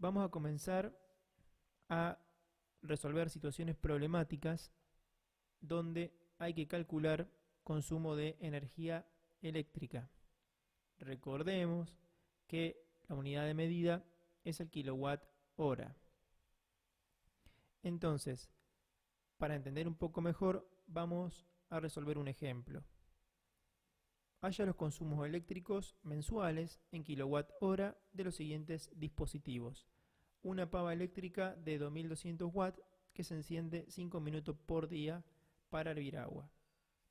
vamos a comenzar a resolver situaciones problemáticas donde hay que calcular consumo de energía eléctrica. Recordemos que la unidad de medida es el kilowatt hora. Entonces, para entender un poco mejor, vamos a resolver un ejemplo. Haya los consumos eléctricos mensuales en kilowatt hora de los siguientes dispositivos. Una pava eléctrica de 2200 watts que se enciende 5 minutos por día para hervir agua.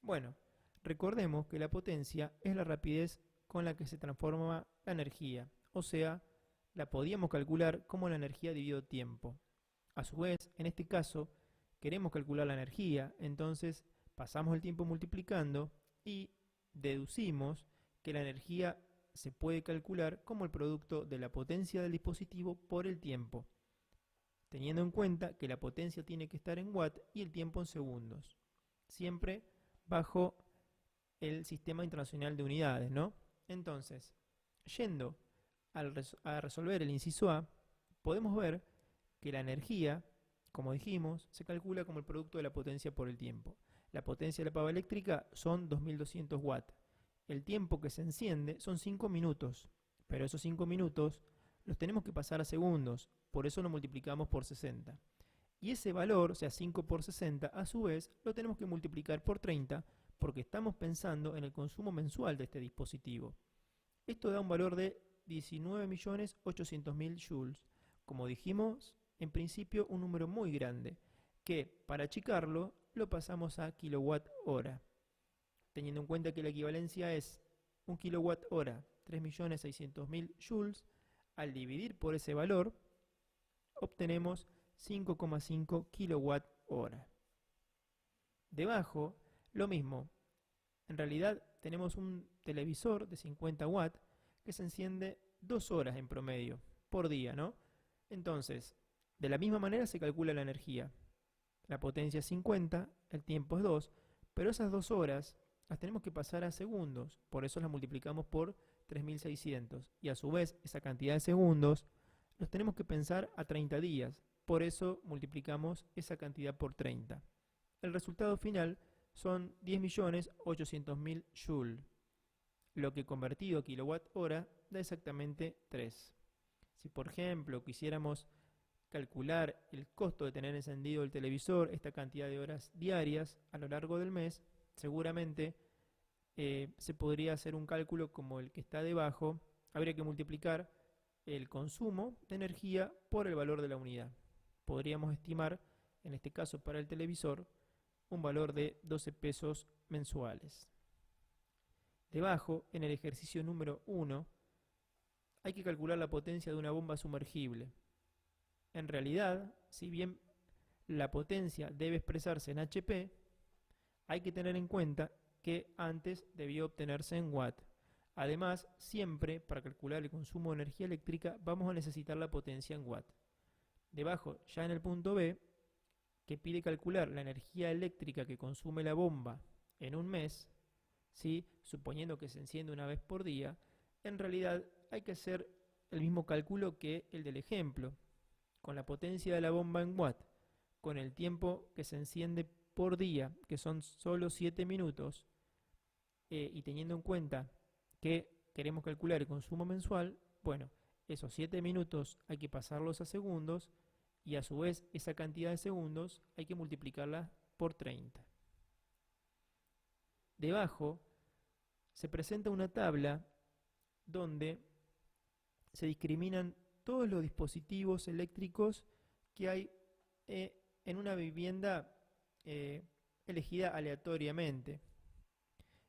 Bueno, recordemos que la potencia es la rapidez con la que se transforma la energía, o sea, la podíamos calcular como la energía dividido tiempo. A su vez, en este caso, queremos calcular la energía, entonces pasamos el tiempo multiplicando y deducimos que la energía se puede calcular como el producto de la potencia del dispositivo por el tiempo, teniendo en cuenta que la potencia tiene que estar en watt y el tiempo en segundos, siempre bajo el Sistema Internacional de Unidades, ¿no? Entonces, yendo a resolver el inciso A, podemos ver que la energía, como dijimos, se calcula como el producto de la potencia por el tiempo. La potencia de la pava eléctrica son 2200 watts. El tiempo que se enciende son 5 minutos, pero esos 5 minutos los tenemos que pasar a segundos, por eso lo multiplicamos por 60. Y ese valor, o sea 5 por 60, a su vez lo tenemos que multiplicar por 30 porque estamos pensando en el consumo mensual de este dispositivo. Esto da un valor de 19.800.000 joules. Como dijimos, en principio un número muy grande, que para achicarlo lo pasamos a kilowatt hora, teniendo en cuenta que la equivalencia es 1 kilowatt hora, 3.600.000 joules. Al dividir por ese valor, obtenemos 5,5 kilowatt hora. Debajo, lo mismo. En realidad tenemos un televisor de 50 watts que se enciende 2 horas en promedio por día, ¿no? Entonces, de la misma manera se calcula la energía. La potencia es 50, el tiempo es 2, pero esas 2 horas las tenemos que pasar a segundos, por eso las multiplicamos por 3600. Y a su vez, esa cantidad de segundos los tenemos que pensar a 30 días, por eso multiplicamos esa cantidad por 30. El resultado final son 10.800.000 joules, lo que convertido a kilowatt hora da exactamente 3. Si por ejemplo quisiéramos calcular el costo de tener encendido el televisor, esta cantidad de horas diarias a lo largo del mes, seguramente se podría hacer un cálculo como el que está debajo. Habría que multiplicar el consumo de energía por el valor de la unidad. Podríamos estimar, en este caso para el televisor, un valor de 12 pesos mensuales. Debajo, en el ejercicio número 1, hay que calcular la potencia de una bomba sumergible. En realidad, si bien la potencia debe expresarse en HP, hay que tener en cuenta que antes debió obtenerse en watt. Además, siempre para calcular el consumo de energía eléctrica vamos a necesitar la potencia en watt. Debajo, ya en el punto B, que pide calcular la energía eléctrica que consume la bomba en un mes, ¿sí? Suponiendo que se enciende una vez por día, en realidad hay que hacer el mismo cálculo que el del ejemplo, con la potencia de la bomba en watt, con el tiempo que se enciende por día, que son solo 7 minutos, y teniendo en cuenta que queremos calcular el consumo mensual, bueno, esos 7 minutos hay que pasarlos a segundos y a su vez esa cantidad de segundos hay que multiplicarla por 30. Debajo se presenta una tabla donde se discriminan todos los dispositivos eléctricos que hay en una vivienda elegida aleatoriamente.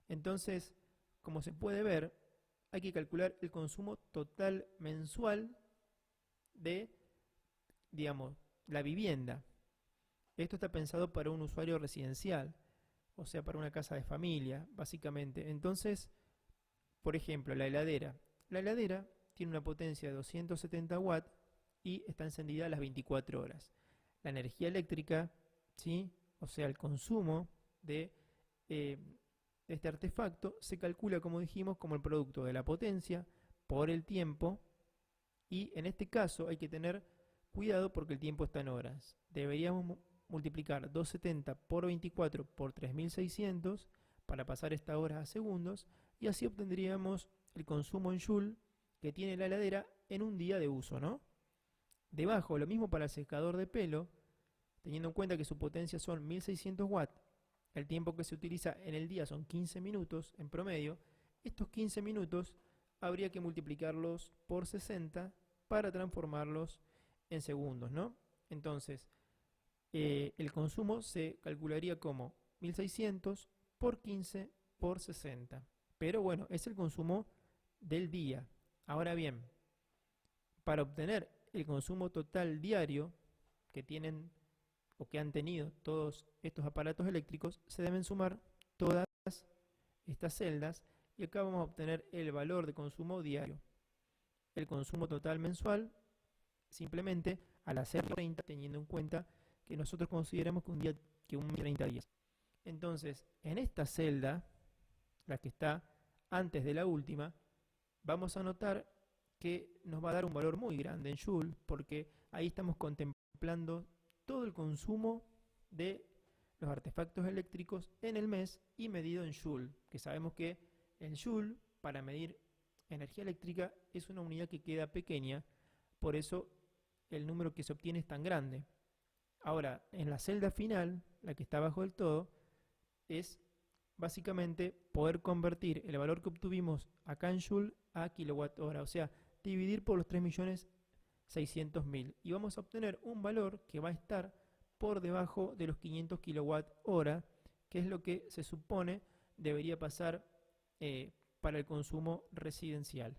Entonces, como se puede ver, hay que calcular el consumo total mensual de, digamos, la vivienda. Esto está pensado para un usuario residencial, o sea, para una casa de familia, básicamente. Entonces, por ejemplo, la heladera. La heladera tiene una potencia de 270 watts y está encendida a las 24 horas. La energía eléctrica, ¿sí? O sea, el consumo de este artefacto se calcula, como dijimos, como el producto de la potencia por el tiempo Y en este caso hay que tener cuidado porque el tiempo está en horas. Deberíamos multiplicar 270 por 24 por 3600 para pasar esta hora a segundos y así obtendríamos el consumo en joule que tiene la heladera en un día de uso, ¿no? Debajo, lo mismo para el secador de pelo, teniendo en cuenta que su potencia son 1600 watts, el tiempo que se utiliza en el día son 15 minutos en promedio, estos 15 minutos habría que multiplicarlos por 60 para transformarlos en segundos, ¿no? Entonces, el consumo se calcularía como 1600 por 15 por 60. Pero bueno, es el consumo del día. Ahora bien, para obtener el consumo total diario que tienen o que han tenido todos estos aparatos eléctricos, se deben sumar todas estas celdas y acá vamos a obtener el valor de consumo diario. El consumo total mensual, simplemente al hacer 30, teniendo en cuenta que nosotros consideramos que un día, que un 30 días. Entonces, en esta celda, la que está antes de la última, vamos a notar que nos va a dar un valor muy grande en Joule, porque ahí estamos contemplando todo el consumo de los artefactos eléctricos en el mes y medido en Joule, que sabemos que el Joule, para medir energía eléctrica, es una unidad que queda pequeña, por eso el número que se obtiene es tan grande. Ahora, en la celda final, la que está abajo del todo, es básicamente poder convertir el valor que obtuvimos acá en Joule a kilowatt hora, o sea, dividir por los 3.600.000 y vamos a obtener un valor que va a estar por debajo de los 500 kilowatt hora, que es lo que se supone debería pasar para el consumo residencial.